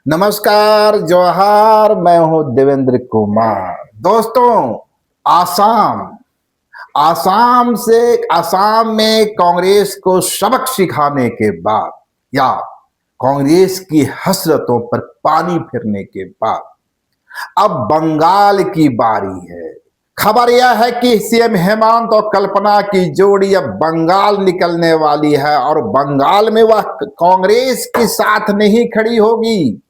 नमस्कार, जोहार। मैं हूं देवेंद्र कुमार। दोस्तों, आसाम आसाम में कांग्रेस को सबक सिखाने के बाद या कांग्रेस की हसरतों पर पानी फिरने के बाद अब बंगाल की बारी है। खबर यह है कि सीएम हेमंत और कल्पना की जोड़ी अब बंगाल निकलने वाली है और बंगाल में वह कांग्रेस के साथ नहीं खड़ी होगी।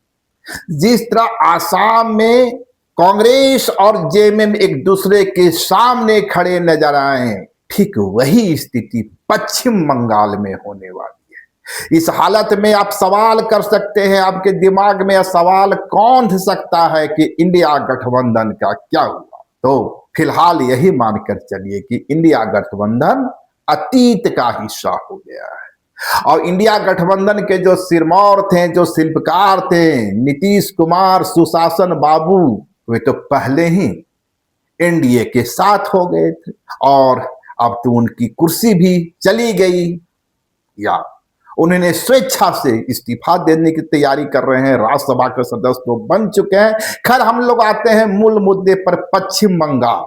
जिस तरह आसाम में कांग्रेस और जेएमएम एक दूसरे के सामने खड़े नजर आए, ठीक वही स्थिति पश्चिम बंगाल में होने वाली है। इस हालत में आप सवाल कर सकते हैं, आपके दिमाग में यह सवाल कौन ध सकता है कि इंडिया गठबंधन का क्या हुआ। तो फिलहाल यही मानकर चलिए कि इंडिया गठबंधन अतीत का हिस्सा हो गया है और इंडिया गठबंधन के जो सिरमौर थे, जो शिल्पकार थे, नीतीश कुमार, सुशासन बाबू, वे तो पहले ही एनडीए के साथ हो गए थे और अब तो उनकी कुर्सी भी चली गई या उन्होंने स्वेच्छा से इस्तीफा देने की तैयारी कर रहे हैं। राज्यसभा के सदस्य तो बन चुके हैं। खैर, हम लोग आते हैं मूल मुद्दे पर, पश्चिम बंगाल।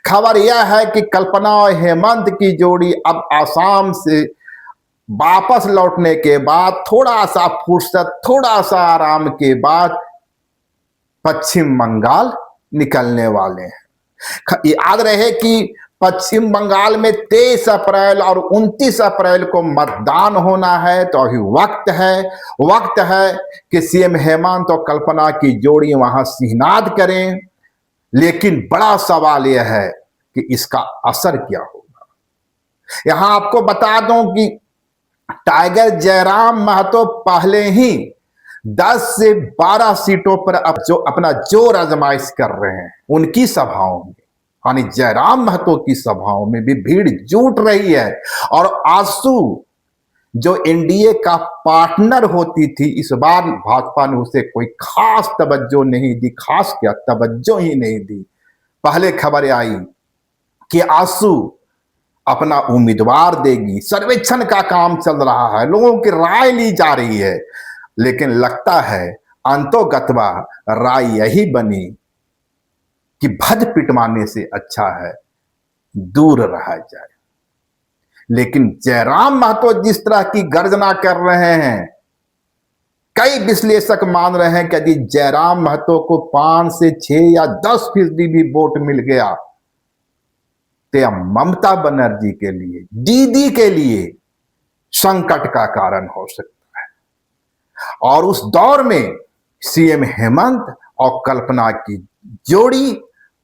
खबर यह है कि कल्पना और हेमंत की जोड़ी अब आसाम से वापस लौटने के बाद थोड़ा सा फुर्सत, थोड़ा सा आराम के बाद पश्चिम बंगाल निकलने वाले हैं। याद रहे कि पश्चिम बंगाल में 23 अप्रैल और 29 अप्रैल को मतदान होना है, तो अभी वक्त है कि सीएम हेमंत और कल्पना की जोड़ी वहां सिहनाद करें। लेकिन बड़ा सवाल यह है कि इसका असर क्या होगा। यहां आपको बता दूं कि टाइगर जयराम महतो पहले ही 10 से 12 सीटों पर अब जो अपना जोर आजमाइश कर रहे हैं। उनकी सभाओं में, यानी जयराम महतो की सभाओं में भी भीड़ जुट रही है और आंसू जो एनडीए का पार्टनर होती थी, इस बार भाजपा ने उसे कोई खास तवज्जो नहीं दी। खास क्या, तवज्जो ही नहीं दी। पहले खबर आई कि आंसू अपना उम्मीदवार देगी, सर्वेक्षण का काम चल रहा है, लोगों की राय ली जा रही है, लेकिन लगता है अंतोगत्वा राय यही बनी कि भद पिटवाने से अच्छा है दूर रहा जाए। लेकिन जयराम महतो जिस तरह की गर्जना कर रहे हैं, कई विश्लेषक मान रहे हैं कि यदि जयराम महतो को 5 से 6 या 10% भी वोट मिल गया तो ममता बनर्जी के लिए, दीदी के लिए संकट का कारण हो सकता है। और उस दौर में सीएम हेमंत और कल्पना की जोड़ी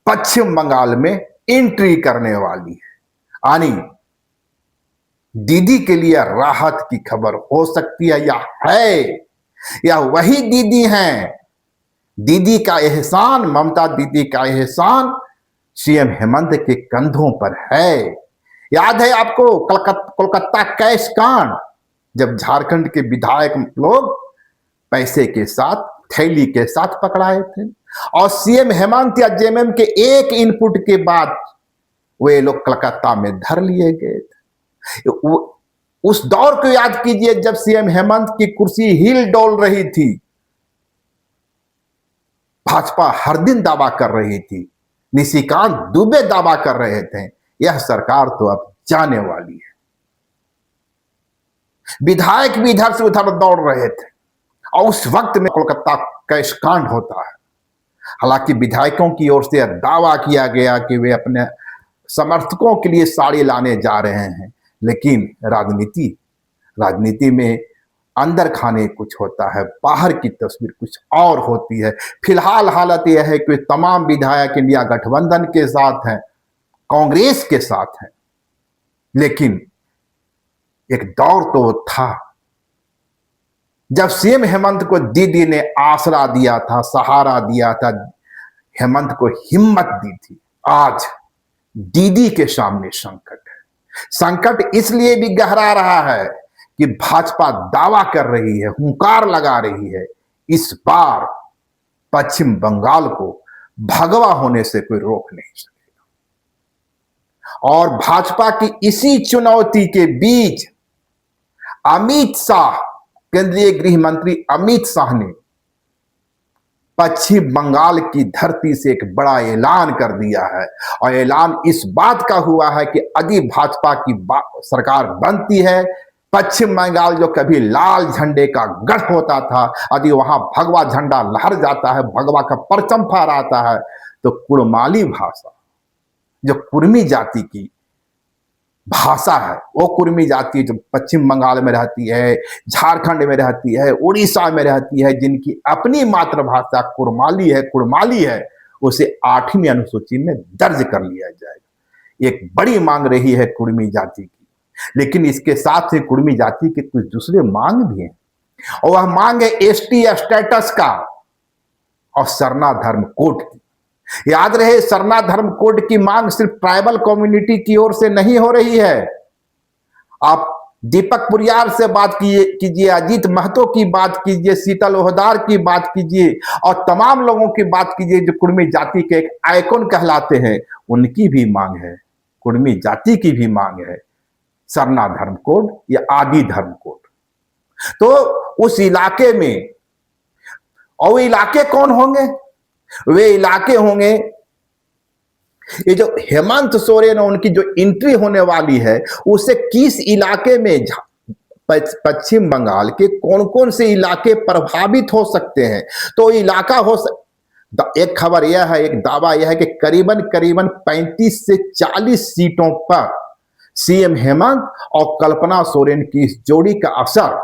पश्चिम बंगाल में एंट्री करने वाली है। यानी दीदी के लिए राहत की खबर हो सकती है या वही दीदी हैं। दीदी का एहसान, ममता दीदी का एहसान सीएम हेमंत के कंधों पर है। याद है आपको कोलकाता कैश कांड, जब झारखंड के विधायक लोग पैसे के साथ, थैली के साथ पकड़ाए थे और सीएम हेमंत या जेएमएम के एक इनपुट के बाद वे लोग कलकत्ता में धर लिए गए थे। उस दौर को याद कीजिए जब सीएम हेमंत की कुर्सी हिल डोल रही थी। भाजपा हर दिन दावा कर रही थी, निशिकांत दुबे दावा कर रहे थे, यह सरकार तो अब जाने वाली है। विधायक भी इधर से उधर दौड़ रहे थे और उस वक्त में कोलकाता कैश कांड होता है। हालांकि विधायकों की ओर से दावा किया गया कि वे अपने समर्थकों के लिए साड़ी लाने जा रहे हैं, लेकिन राजनीति में अंदर खाने कुछ होता है, बाहर की तस्वीर कुछ और होती है। फिलहाल हालत यह है कि तमाम विधायक इंडिया गठबंधन के साथ हैं, कांग्रेस के साथ हैं। लेकिन एक दौर तो था जब सीएम हेमंत को दीदी ने आसरा दिया था, सहारा दिया था, हेमंत को हिम्मत दी थी। आज दीदी के सामने संकट है। संकट इसलिए भी गहरा रहा है कि भाजपा दावा कर रही है, हुंकार लगा रही है, इस बार पश्चिम बंगाल को भगवा होने से कोई रोक नहीं सकेगा। और भाजपा की इसी चुनौती के बीच अमित शाह, केंद्रीय गृह मंत्री अमित शाह ने पश्चिम बंगाल की धरती से एक बड़ा ऐलान कर दिया है। और ऐलान इस बात का हुआ है कि यदि भाजपा की सरकार बनती है, पश्चिम बंगाल जो कभी लाल झंडे का गढ़ होता था, यदि वहां भगवा झंडा लहर जाता है, भगवा का परचम फहराता है, तो कुड़माली भाषा, जो कुर्मी जाति की भाषा है, वो कुर्मी जाति जो पश्चिम बंगाल में रहती है, झारखंड में रहती है, उड़ीसा में रहती है, जिनकी अपनी मातृभाषा कुड़माली है, उसे 8वीं अनुसूची में दर्ज कर लिया जाएगा। एक बड़ी मांग रही है कुर्मी जाति की, लेकिन इसके साथ ही कुर्मी जाति के कुछ दूसरे मांग भी हैं, और वह मांग है एसटी स्टेटस का और सरना धर्म कोड की। याद रहे, सरना धर्म कोड की मांग सिर्फ ट्राइबल कम्युनिटी की ओर से नहीं हो रही है। आप दीपक पुरियार से बात कीजिए, अजीत महतो की बात कीजिए, शीतल ओहदार की बात कीजिए, और तमाम लोगों की बात कीजिए जो कुर्मी जाति के एक आइकॉन कहलाते हैं, उनकी भी मांग है, कुर्मी जाति की भी मांग है सरना धर्म कोड या आदि धर्म कोड। तो उस इलाके में, और वो इलाके कौन होंगे? वे इलाके होंगे, ये जो हेमंत सोरेन और उनकी जो एंट्री होने वाली है, उससे किस इलाके में, पश्चिम बंगाल के कौन कौन से इलाके प्रभावित हो सकते हैं? तो इलाका एक खबर यह है, एक दावा यह है कि करीबन 35 से 40 सीटों पर सीएम हेमंत और कल्पना सोरेन की इस जोड़ी का असर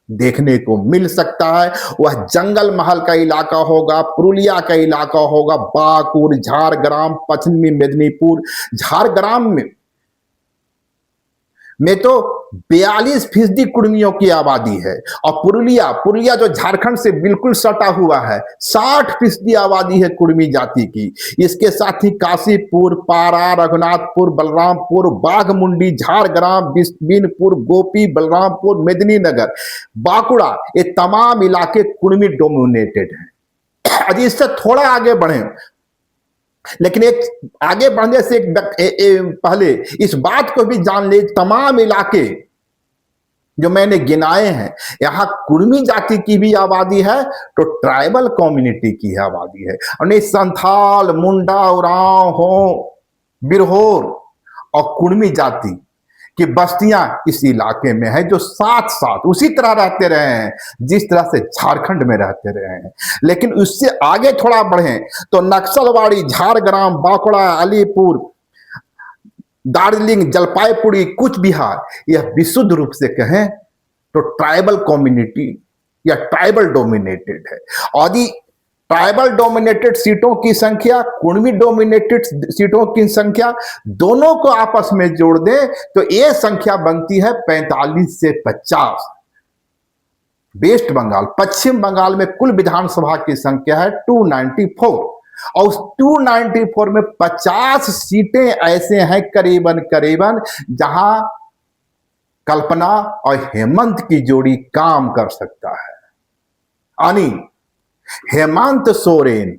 देखने को मिल सकता है। वह जंगल महल का इलाका होगा, पुरुलिया का इलाका होगा, बाकुर, झारग्राम, पश्चिमी मेदिनीपुर। झारग्राम में तो 42% कुर्मियों की आबादी है, और पुरुलिया जो झारखंड से बिल्कुल सटा हुआ है, 60% आबादी है कुर्मी जाति की। इसके साथ ही काशीपुर, पारा, रघुनाथपुर, बलरामपुर, बाघमुंडी, झारग्राम, बिस्बिनपुर, गोपी, बलरामपुर, मेदिनीनगर, बांकुड़ा, ये तमाम इलाके कुर्मी डोमिनेटेड हैं। यदि इससे थोड़ा आगे बढ़े, लेकिन एक आगे बढ़ने से पहले इस बात को भी जान ले, तमाम इलाके जो मैंने गिनाए हैं, यहां कुर्मी जाति की भी आबादी है, तो ट्राइबल कम्युनिटी की आबादी है। और नहीं, संथाल, मुंडा, उरांव, हो, बिरहोर और कुर्मी जाति की बस्तियां इस इलाके में है, जो साथ साथ उसी तरह रहते रहे हैं जिस तरह से झारखंड में रहते रहे हैं। लेकिन उससे आगे थोड़ा बढ़े तो नक्सलवाड़ी, झारग्राम, बांकुड़ा, अलीपुर, दार्जिलिंग, जलपाईगुड़ी, कूच बिहार, यह विशुद्ध रूप से कहें तो ट्राइबल कम्युनिटी या ट्राइबल डोमिनेटेड है। और ट्राइबल डोमिनेटेड सीटों की संख्या, कुर्मी डोमिनेटेड सीटों की संख्या, दोनों को आपस में जोड़ दें तो यह संख्या बनती है 45 से 50। वेस्ट बंगाल, पश्चिम बंगाल में कुल विधानसभा की संख्या है 294, और उस 294 में 50 सीटें ऐसे हैं करीबन जहां कल्पना और हेमंत की जोड़ी काम कर सकता है। यानी हेमंत सोरेन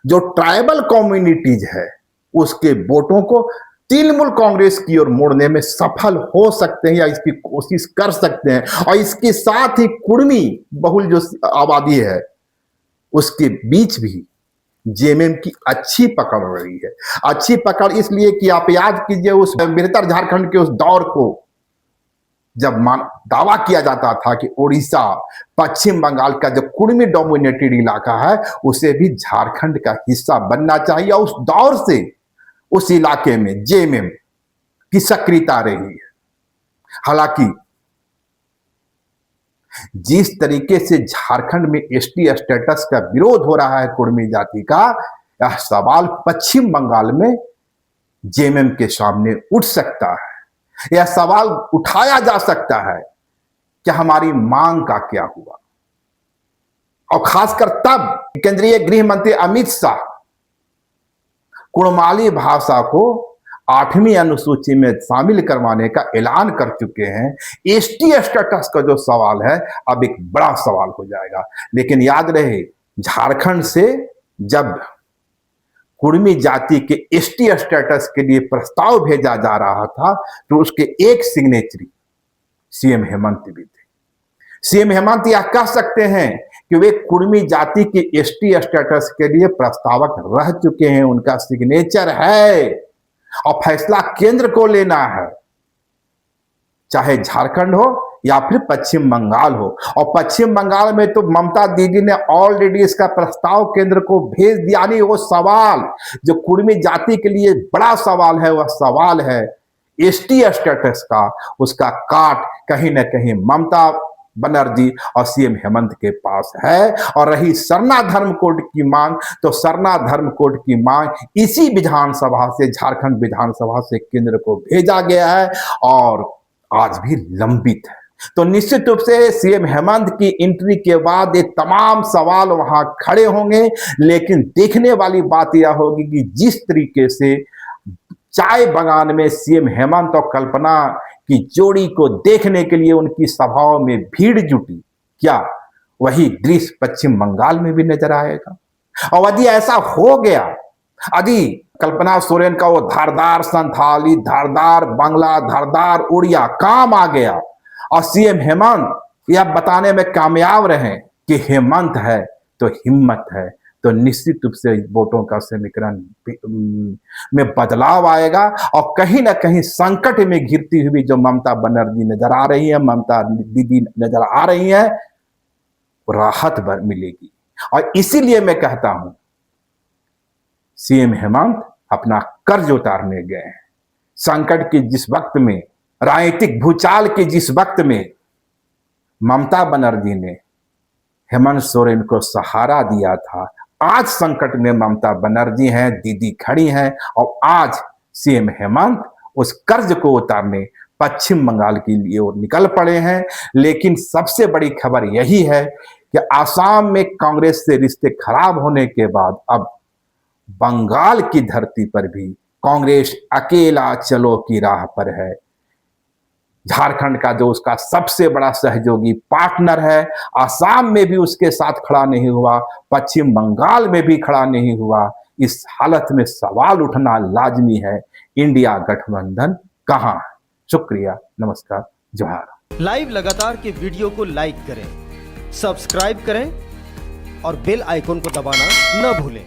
जो ट्राइबल कम्युनिटीज है, उसके वोटों को तृणमूल कांग्रेस की ओर मोड़ने में सफल हो सकते हैं या इसकी कोशिश कर सकते हैं। और इसके साथ ही कुर्मी बहुल जो आबादी है, उसके बीच भी जेएमएम की अच्छी पकड़ रही है। अच्छी पकड़ इसलिए कि आप याद कीजिए उस बेहतर झारखंड के उस दौर को, जब दावा किया जाता था कि उड़ीसा, पश्चिम बंगाल का जो कुर्मी डोमिनेटेड इलाका है, उसे भी झारखंड का हिस्सा बनना चाहिए। उस दौर से उस इलाके में जेएमएम की सक्रियता रही है। हालांकि जिस तरीके से झारखंड में एसटी स्टेटस का विरोध हो रहा है कुर्मी जाति का, यह सवाल पश्चिम बंगाल में जेएमएम के सामने उठ सकता है। यह सवाल उठाया जा सकता है कि हमारी मांग का क्या हुआ। और खासकर तब केंद्रीय गृह मंत्री अमित शाह कुड़माली भाषा को 8वीं अनुसूची में शामिल करवाने का ऐलान कर चुके हैं। एसटी स्टेटस का जो सवाल है, अब एक बड़ा सवाल हो जाएगा। लेकिन याद रहे, झारखंड से जब कुर्मी जाति के एसटी स्टेटस के लिए प्रस्ताव भेजा जा रहा था, तो उसके एक सिग्नेचरी सीएम हेमंत भी थे। सीएम हेमंत यह कह सकते हैं कि वे कुर्मी जाति के एसटी स्टेटस के लिए प्रस्तावक रह चुके हैं, उनका सिग्नेचर है और फैसला केंद्र को लेना है, चाहे झारखंड हो या फिर पश्चिम बंगाल हो। और पश्चिम बंगाल में तो ममता दीदी ने ऑलरेडी इसका प्रस्ताव केंद्र को भेज दिया। नहीं, वो सवाल जो कुर्मी जाति के लिए बड़ा सवाल है, वह सवाल है एसटी स्टेटस का, उसका काट कहीं ना कहीं ममता बनर्जी और सीएम हेमंत के पास है। और रही सरना धर्म कोड की मांग, तो सरना धर्म कोड की मांग इसी विधानसभा से, झारखंड विधानसभा से केंद्र को भेजा गया है और आज भी लंबित है। तो निश्चित रूप से सीएम हेमंत की एंट्री के बाद ये तमाम सवाल वहां खड़े होंगे, लेकिन देखने वाली बात यह होगी कि जिस तरीके से चाय बगान में सीएम हेमंत और कल्पना की जोड़ी को देखने के लिए उनकी सभाओं में भीड़ जुटी, क्या वही दृश्य पश्चिम बंगाल में भी नजर आएगा? और यदि ऐसा हो गया, यदि कल्पना सोरेन का वो धारदार संथाली, धारदार बांग्ला, धारदार उड़िया काम आ गया और सीएम हेमंत यह बताने में कामयाब रहे कि हेमंत है तो हिम्मत है, तो निश्चित रूप से वोटों का समीकरण में बदलाव आएगा और कहीं ना कहीं संकट में घिरती हुई जो ममता बनर्जी नजर आ रही है, ममता दीदी नजर आ रही है, राहत मिलेगी। और इसीलिए मैं कहता हूं सीएम हेमंत अपना कर्ज उतारने गए हैं। संकट के जिस वक्त में, राजनीतिक भूचाल के जिस वक्त में ममता बनर्जी ने हेमंत सोरेन को सहारा दिया था, आज संकट में ममता बनर्जी हैं, दीदी खड़ी हैं और आज सीएम हेमंत उस कर्ज को उतारने पश्चिम बंगाल के लिए वो निकल पड़े हैं। लेकिन सबसे बड़ी खबर यही है कि आसाम में कांग्रेस से रिश्ते खराब होने के बाद अब बंगाल की धरती पर भी कांग्रेस अकेला चलो की राह पर है। झारखंड का जो उसका सबसे बड़ा सहयोगी पार्टनर है, आसाम में भी उसके साथ खड़ा नहीं हुआ, पश्चिम बंगाल में भी खड़ा नहीं हुआ। इस हालत में सवाल उठना लाजमी है, इंडिया गठबंधन कहां है? शुक्रिया, नमस्कार, जोहार। लाइव लगातार के वीडियो को लाइक करें, सब्सक्राइब करें और बेल आइकन को दबाना न भूलें।